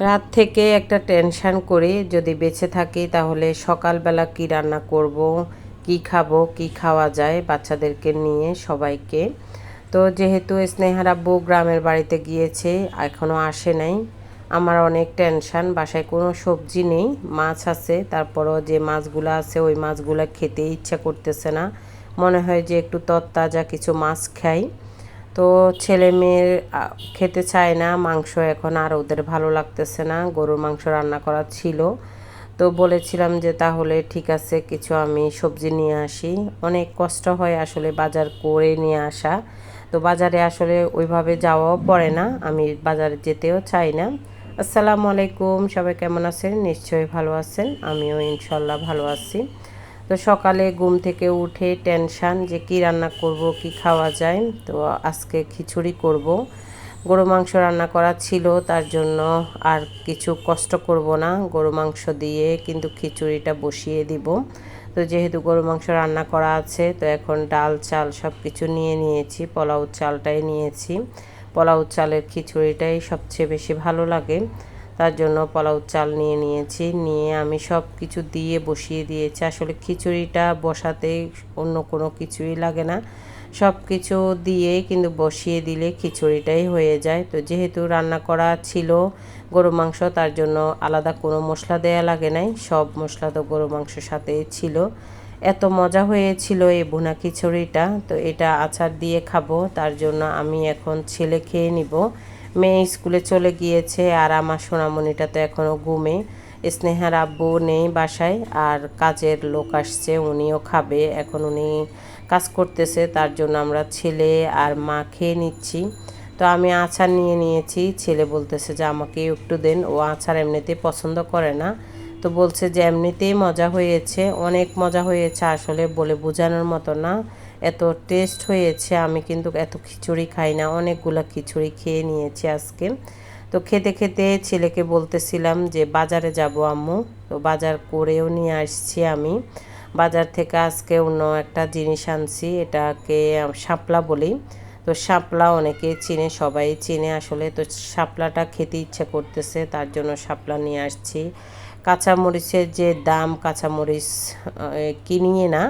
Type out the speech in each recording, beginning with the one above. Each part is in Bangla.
রাত থেকে একটা টেনশন করি, যদি বেঁচে থাকি তাহলে সকালবেলা কি রান্না করব, কি খাবো, কি খাওয়া যায় বাচ্চাদেরকে নিয়ে সবাইকে। তো যেহেতু স্নেহার আব্বু গ্রামের বাড়িতে গিয়েছে, এখনও আসে নাই, আমার অনেক টেনশন। বাসায় কোনো সবজি নেই, মাছ আছে, তারপরও যে মাছগুলো আছে ওই মাছগুলো খেতে ইচ্ছা করতেছে না। মনে হয় যে একটু তরতাজা কিছু মাছ খাই। তো ছেলে মেয়ের খেতে চায় না মাংস, এখন আর ওদের ভালো লাগতেছে না। গরুর মাংস রান্না করা ছিল, তো বলেছিলাম যে তাহলে ঠিক আছে কিছু আমি সবজি নিয়ে আসি। অনেক কষ্ট হয় আসলে বাজার করে নিয়ে আসা, তো বাজারে আসলে ওইভাবে যাওয়াও পড়ে না, আমি বাজারে যেতেও চাই না। আসসালামু আলাইকুম, সবাই কেমন আছেন? নিশ্চয়ই ভালো আছেন, আমিও ইনশাল্লাহ ভালো আছি। তো সকালে ঘুম থেকে উঠে টেনশান যে কি রান্না করব, কি খাওয়া যায়। তো আজকে খিচুড়ি করব। গরু মাংস রান্না করা ছিল, তার জন্য আর কিছু কষ্ট করব না, গরু মাংস দিয়ে কিন্তু খিচুড়িটা বসিয়ে দিব। তো যেহেতু গরু মাংস রান্না করা আছে, তো এখন ডাল চাল সব কিছু নিয়ে নিয়েছি, পোলাও চালটাই নিয়েছি। পোলাও চালের খিচুড়িটাই সবচেয়ে বেশি ভালো লাগে, তার জন্য পোলাও চাল নিয়ে নিয়েছি। নিয়ে আমি সব কিছু দিয়ে বসিয়ে দিয়েছি। আসলে খিচুড়িটা বসাতে অন্য কোনো কিছুই লাগে না, সব কিছু দিয়ে কিন্তু বসিয়ে দিলে খিচুড়িটাই হয়ে যায়। তো যেহেতু রান্না করা ছিল গরু মাংস, তার জন্য আলাদা কোনো মশলা দেয়া লাগে নাই, সব মশলা তো গরু মাংসের সাথেই ছিল। এত মজা হয়েছিল এই ভুনা খিচুড়িটা। তো এটা আচার দিয়ে খাবো, তার জন্য আমি এখন ছেলে খেয়ে নিব। মেয়ে স্কুলে চলে গিয়েছে, আর আমার সোনামণিটা তো এখনও ঘুমে। স্নেহার আব্বু নেই বাসায়, আর কাজের লোক আসছে, উনিও খাবে, এখন উনি কাজ করতেছে, তার জন্য আমরা ছেলে আর মা খেয়ে নিচ্ছি। তো আমি আচার নিয়ে নিয়েছি, ছেলে বলতেছে যে আমাকে একটু দেন, ও আচার এমনিতেই পছন্দ করে না। তো বলছে যে এমনিতেই মজা হয়েছে, অনেক মজা হয়েছে, আসলে বলে বোঝানোর মতো না, এত টেস্ট হয়েছে। আমি কিন্তু এত খিচুড়ি খাই না, অনেকগুলো খিচুড়ি খেয়ে নিয়েছি আজকে। তো খেতে খেতে ছেলেকে বলতেছিলাম যে বাজারে যাব আম্মু, তো বাজার করেও নিয়ে আসছি আমি। বাজার থেকে আজকে অন্য একটা জিনিস আনছি, এটাকে শাপলা বলি। তো শাপলা অনেকে চিনে, সবাই চিনে আসলে। তো শাপলাটা খেতে ইচ্ছে করতেছে, তার জন্য শাপলা নিয়ে আসছি। কাঁচামরিচের যে দাম, কাঁচামরিচ কিনিয়ে না,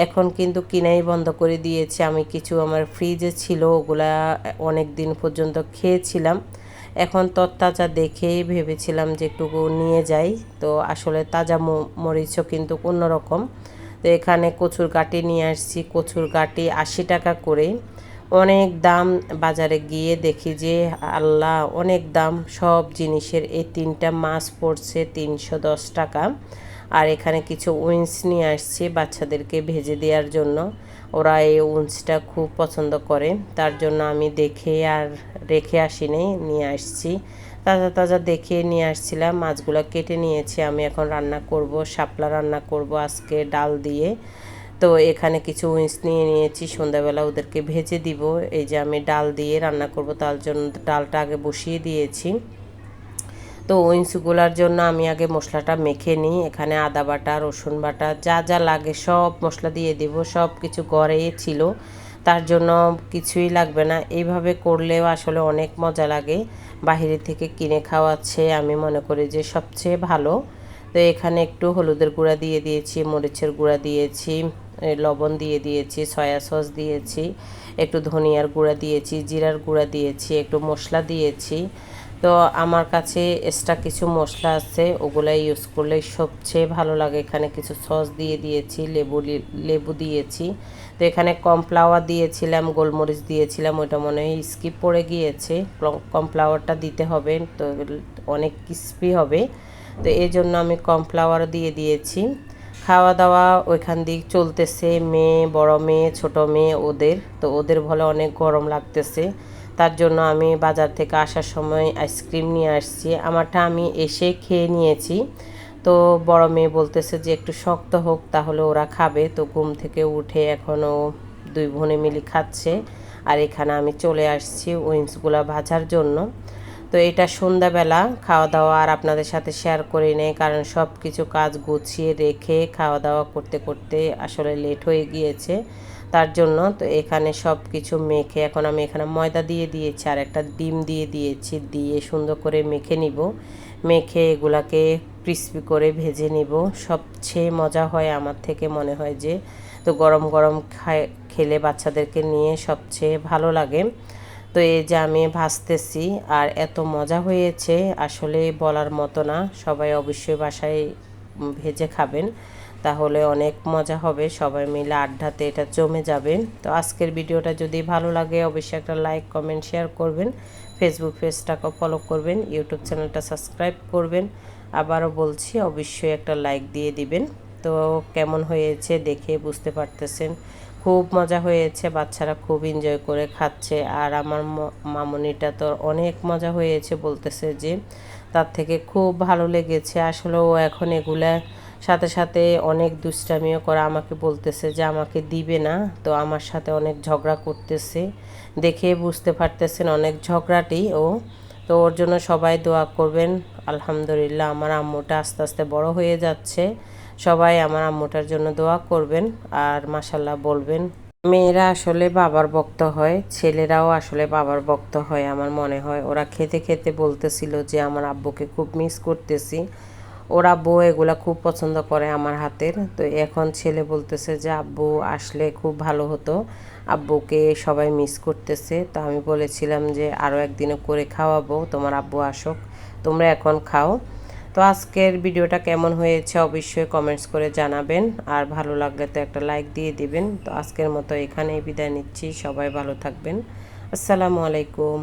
এখন কিন্তু কিনাই বন্ধ করে দিয়েছে। আমি কিছু আমার ফ্রিজে ছিল, ওগুলা অনেক দিন পর্যন্ত খেয়েছিলাম। এখন তরতাজা দেখেই ভেবেছিলাম যে একটু নিয়ে যাই। তো আসলে তাজা মরিচও কিন্তু অন্যরকম। তো এখানে কচুর গাঁটি নিয়ে আসছি, কচুর গাঁটি 80 টাকা করে, অনেক দাম। বাজারে গিয়ে দেখি যে আল্লাহ, অনেক দাম সব জিনিসের। এই 3টা মাছ পড়ছে 310 টাকা। আর এখানে কিছু উইন্স নিয়ে আসছি বাচ্চাদেরকে ভেজে দেওয়ার জন্য, ওরা এই উইন্সটা খুব পছন্দ করে, তার জন্য আমি দেখে আর রেখে আসিনি, নিয়ে আসছি। তাজা তাজা দেখে নিয়ে আসছিলাম। মাছগুলো কেটে নিয়েছি, আমি এখন রান্না করব, শাপলা রান্না করব আজকে ডাল দিয়ে। তো এখানে কিছু উইন্স নিয়ে নিয়েছি, সন্ধ্যাবেলা ওদেরকে ভেজে দিব। এই যে আমি ডাল দিয়ে রান্না করব, তার জন্য ডালটা আগে বসিয়ে দিয়েছি। তো উইন্সগুলার জন্য আমি আগে মশলাটা মেখে নিই। এখানে আদা বাটা, রসুন বাটা, যা যা লাগে সব মশলা দিয়ে দিব। সব কিছু ঘরেই ছিল, তার জন্য কিছুই লাগবে না। এইভাবে করলেও আসলে অনেক মজা লাগে, বাহিরে থেকে কিনে খাওয়াচ্ছে আমি মনে করি যে সবচেয়ে ভালো। তো এখানে একটু হলুদের গুঁড়া দিয়ে দিয়েছি, মরিচের গুঁড়া দিয়েছি, লবণ দিয়ে দিয়েছি, সয়া সস দিয়েছি, একটু ধনিয়ার গুঁড়া দিয়েছি, জিরার গুঁড়া দিয়েছি, একটু মশলা দিয়েছি। তো আমার কাছে এক্সট্রা কিছু মশলা আছে, ওগুলাই ইউজ করলে সবচেয়ে ভালো লাগে। এখানে কিছু সস দিয়ে দিয়েছি, লেবু দিয়েছি। তো এখানে কর্নফ্লাওয়ার দিয়েছিলাম, গোলমরিচ দিয়েছিলাম, ওইটা মনে হয় স্কিপ পড়ে গিয়েছে। কর্নফ্লাওয়ারটা দিতে হবে, তো অনেক ক্রিস্পি হবে। তো এই জন্য আমি কর্নফ্লাওয়ার দিয়ে দিয়েছি। খাওয়া দাওয়া ওইখান দিয়ে চলতেছে, মেয়ে, বড় মেয়ে, ছোট মেয়ে, ওদের তো ওদের বলে অনেক গরম লাগতেছে, তার জন্য আমি বাজার থেকে আসার সময় আইসক্রিম নিয়ে আসছি। আমারটা আমি এসে খেয়ে নিয়েছি। তো বড় মেয়ে বলতেছে যে একটু শক্ত হোক, তাহলে ওরা খাবে। তো ঘুম থেকে উঠে এখনও দুই বোনে মিলে খাচ্ছে। আর এখানে আমি চলে আসছি উইংসগুলো ভাজার জন্য। তো এটা সন্ধ্যাবেলা খাওয়া দাওয়া আর আপনাদের সাথে শেয়ার করি নেই, কারণ সব কিছু কাজ গুছিয়ে রেখে খাওয়া দাওয়া করতে করতে আসলে লেট হয়ে গিয়েছে, তার জন্য। তো এখানে সব কিছু মেখে এখন আমি এখানে ময়দা দিয়ে দিয়েছি আর একটা ডিম দিয়ে দিয়েছি, দিয়ে সুন্দর করে মেখে নিব। মেখে এগুলাকে ক্রিস্পি করে ভেজে নিব। সবচেয়ে মজা হয় আমার থেকে মনে হয় যে, তো গরম গরম খেলে বাচ্চাদেরকে নিয়ে সবচেয়ে ভালো লাগে। তো এই যে আমি ভাজতেছি আর এত মজা হয়েছে আসলে বলার মতো না। সবাই অবশ্যই বাসায় ভেজে খাবেন, তাহলে অনেক মজা হবে, সবাই মিলে আড্ডাতে এটা জমে যাবে। তো আজকের ভিডিওটা যদি ভালো লাগে অবশ্যই একটা লাইক কমেন্ট শেয়ার করবেন, ফেসবুক পেজটাকে ফলো করবেন, ইউটিউব চ্যানেলটা সাবস্ক্রাইব করবেন। আবারও বলছি অবশ্যই একটা লাইক দিয়ে দিবেন। তো কেমন হয়েছে দেখে বুঝতে পারতেছেন, খুব মজা হয়েছে, বাচ্চারা খুব এনজয় করে খাচ্ছে। আর আমার মামনিটা তো অনেক মজা হয়েছে, বলতেছে যে তার থেকে খুব ভালো লেগেছে। আসলে ও এখন এগুলা সাথে সাথে অনেক দুষ্টামিও করে, আমাকে বলতেছে যে আমাকে দিবে না, তো আমার সাথে অনেক ঝগড়া করতেছে, দেখে বুঝতে পারতেছেন অনেক ঝগড়াটি ও। তো ওর জন্য সবাই দোয়া করবেন। আলহামদুলিল্লাহ আমার আম্মুটা আস্তে আস্তে বড় হয়ে যাচ্ছে, সবাই আমার আম্মুটার জন্য দোয়া করবেন আর মাশাল্লাহ বলবেন। মেয়েরা আসলে বাবার ভক্ত হয়, ছেলেরাও আসলে বাবার ভক্ত হয় আমার মনে হয়। ওরা খেতে খেতে বলতেছিল যে আমার আব্বুকে খুব মিস করতেছি। ওরা আব্বু এগুলা খুব পছন্দ করে আমার হাতের। তো এখন ছেলে বলতেছে যে আব্বু আসলে খুব ভালো হতো, আব্বুকে সবাই মিস করতেছে। তো আমি বলেছিলাম যে আরও একদিনে করে খাওয়াবো, তোমার আব্বু আসুক, তোমরা এখন খাও। তো আজকের ভিডিওটা কেমন হয়েছে অবশ্যই কমেন্টস করে জানাবেন, আর ভালো লাগলে তো একটা লাইক দিয়ে দিবেন। তো আজকের মতো এখানেই বিদায় নিচ্ছি, সবাই ভালো থাকবেন। আসসালামু আলাইকুম।